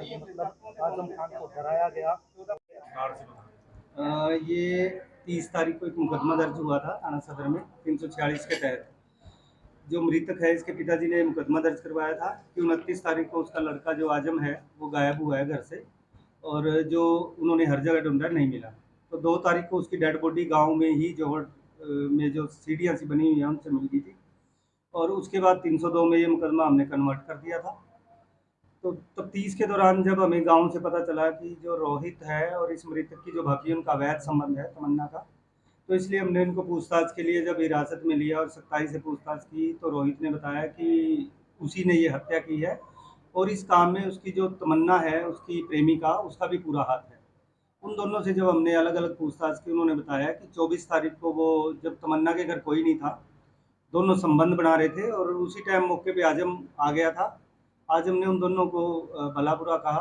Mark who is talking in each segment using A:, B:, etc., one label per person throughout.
A: कि मतलब आजम खान को डराया गया। ये 30 तारीख को एक मुकदमा दर्ज हुआ था थाना सदर में 346 के तहत। जो मृतक है इसके पिताजी ने मुकदमा दर्ज करवाया था कि 29 तारीख को उसका लड़का जो आजम है वो गायब हुआ है घर से, और जो उन्होंने हर जगह ढूंढा नहीं मिला। तो 2 तारीख को उसकी डेड बॉडी गांव में ही जोहड़ में जो सीढ़ियाँ सी बनी हुई हैं उनसे मिल गई थी, और उसके बाद 302 में ये मुकदमा हमने कन्वर्ट कर दिया था। तो तफ्तीश के दौरान जब हमें गांव से पता चला कि जो रोहित है और इस मृतक की जो भाभी उनका अवैध संबंध है तमन्ना का, तो इसलिए हमने इनको पूछताछ के लिए जब हिरासत में लिया और सख्ताई से पूछताछ की, तो रोहित ने बताया कि उसी ने ये हत्या की है, और इस काम में उसकी जो तमन्ना है उसकी प्रेमिका उसका भी पूरा हाथ है। उन दोनों से जब हमने अलग अलग पूछताछ की, उन्होंने बताया कि 24 तारीख को वो जब तमन्ना के घर कोई नहीं था, दोनों संबंध बना रहे थे, और उसी टाइम मौके पे आजम आ गया था। आजम ने उन दोनों को भला बुरा कहा,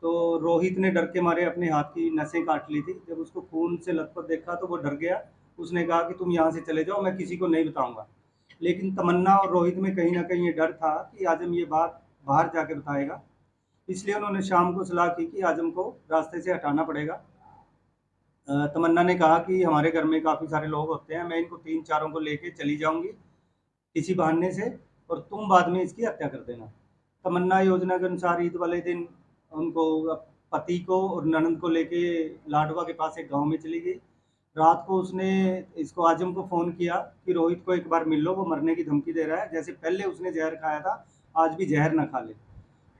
A: तो रोहित ने डर के मारे अपने हाथ की नसें काट ली थी। जब उसको खून से लथपथ देखा तो वो डर गया। उसने कहा कि तुम यहाँ से चले जाओ, मैं किसी को नहीं बताऊंगा। लेकिन तमन्ना और रोहित में कहीं ना कहीं ये डर था कि आजम ये बात बाहर जाके बताएगा, इसलिए उन्होंने शाम को सलाह की कि आजम को रास्ते से हटाना पड़ेगा। तमन्ना ने कहा कि हमारे घर में काफ़ी सारे लोग होते हैं, मैं इनको 3-4 को लेके चली जाऊंगी किसी बहाने से, और तुम बाद में इसकी हत्या कर देना। तमन्ना योजना के अनुसार ईद वाले दिन उनको पति को और ननंद को लेके लाडवा के पास एक गांव में चली गई। रात को उसने इसको आजम को फ़ोन किया कि रोहित को एक बार मिल लो, वो मरने की धमकी दे रहा है, जैसे पहले उसने जहर खाया था आज भी जहर ना खा ले।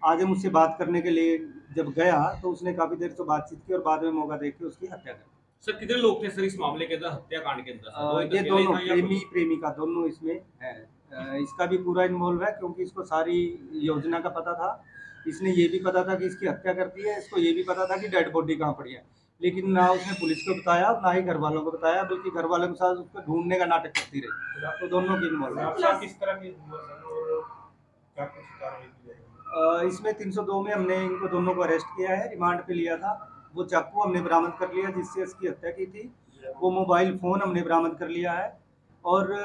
A: आजम उससे बात करने के लिए जब गया तो उसने काफ़ी देर तो बातचीत की और बाद में मौका देख के उसकी हत्या कर दी।
B: सर कितने लोग थे सर इस मामले के अंदर, हत्याकांड के अंदर?
A: ये दोनों प्रेमी प्रेमिका दोनों इसमें है। इसका भी पूरा इन्वॉल्व है क्योंकि इसको सारी योजना का पता था। इसने ये भी पता था कि इसकी हत्या कर दी है, इसको ये भी पता था कि डेड बॉडी कहाँ पड़ी है, लेकिन ना उसने पुलिस को बताया ना ही घर वालों को बताया, बल्कि घर वालों के साथ उसको ढूंढने का नाटक करती रही। तो दोनों की इन्वॉल्व है।
C: किस तरह की हुआ सर और क्या कुछ कार्रवाई की जाएगी?
A: इसमें 302 में हमने इनको दोनों को अरेस्ट किया है, रिमांड पे लिया था। वो चाकू हमने बरामद कर लिया जिससे इसकी हत्या की थी, वो मोबाइल फ़ोन हमने बरामद कर लिया है, और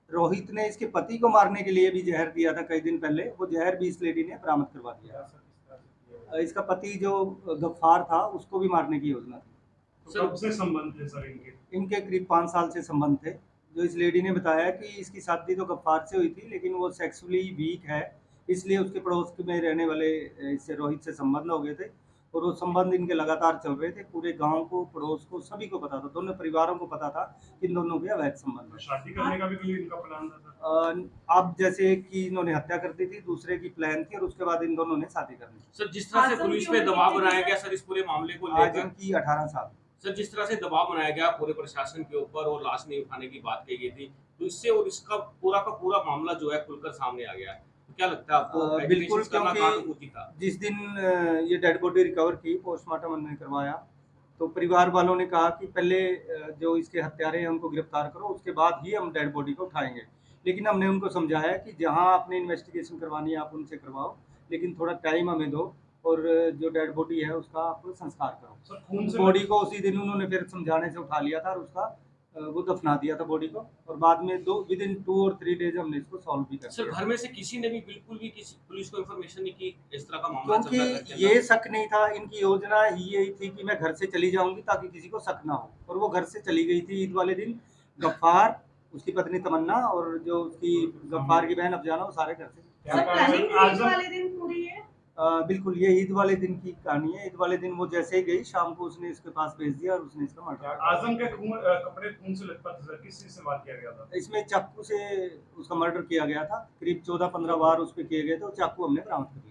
A: रोहित ने इसके पति को मारने के लिए भी जहर दिया था कई दिन पहले, वो जहर भी इस लेडी ने बरामद करवा दिया। इसका पति जो गफ्फार था उसको भी मारने की योजना थी।
C: कब से संबंध थे सर
A: इनके करीब 5 साल से संबंध थे। जो इस लेडी ने बताया कि इसकी शादी तो गफ्फार से हुई थी, लेकिन वो सेक्सुअली वीक है, इसलिए उसके पड़ोस में रहने वाले इससे रोहित से संबंध हो गए थे, और वो संबंध इनके लगातार चल रहे थे। पूरे गांव को, पड़ोस को, सभी को पता था, दोनों परिवारों को पता था इन दोनों के अवैध संबंध हैं।
C: शादी करने का भी कोई इनका प्लान था सर?
A: अब जैसे कि इन्होंने हत्या कर दी थी, दूसरे की प्लान थी, और उसके बाद इन दोनों ने शादी कर ली।
B: सर जिस तरह से पुलिस पे दबाव बनाया गया सर इस पूरे मामले को लेकर,
A: आजम की 18 साल।
B: सर जिस तरह से दबाव बनाया गया पूरे प्रशासन के ऊपर और लाश नहीं उठाने की बात कही गई थी, तो इससे और इसका पूरा का पूरा मामला जो है खुलकर सामने आ गया है। तो क्या लगता है आपको?
A: बिल्कुल,
B: क्योंकि
A: था जिस दिन ये डेड बॉडी रिकवर की, पोस्टमार्टम हमने करवाया, तो परिवार वालों ने कहा कि पहले जो इसके हत्यारे हैं उनको गिरफ्तार करो, उसके बाद ही हम डेड बॉडी को उठाएंगे। लेकिन हमने उनको समझाया कि जहां आपने इन्वेस्टिगेशन करवानी है आप उनसे करवाओ, लेकिन थोड़ा टाइम हमें दो, और जो डेड बॉडी है उसका आप संस्कार करो। बॉडी को उसी दिन उन्होंने फिर समझाने से उठा लिया था, और उसका वो दफना दिया था बॉडी को, और बाद में विद इन 2 और 3 डेज हमने इसको सॉल्व भी कर
B: सर
A: दिया।
B: घर में से किसी ने भी बिल्कुल भी किसी पुलिस को इन्फॉर्मेशन नहीं की इस तरह का मामला चल रहा है?
A: क्योंकि ये शक नहीं था, इनकी योजना ही यही थी कि मैं घर से चली जाऊंगी ताकि किसी को शक ना हो, और वो घर से चली गई थी ईद वाले दिन। गफ्फार, उसकी पत्नी तमन्ना और जो उसकी गफ्फार की बहन अफजाना, वो सारे घर से। बिल्कुल, ये ईद वाले दिन की कहानी है। ईद वाले दिन वो जैसे ही गई, शाम को उसने इसके पास भेज दिया और उसने इसका मर्डर।
C: आजम के कपड़े खून से लथपथ थे, किस चीज से वार किया गया था?
A: इसमें चाकू से उसका मर्डर किया गया था, करीब 14-15 वार उस पर किए गए थे, चाकू हमने बरामद कर लिया।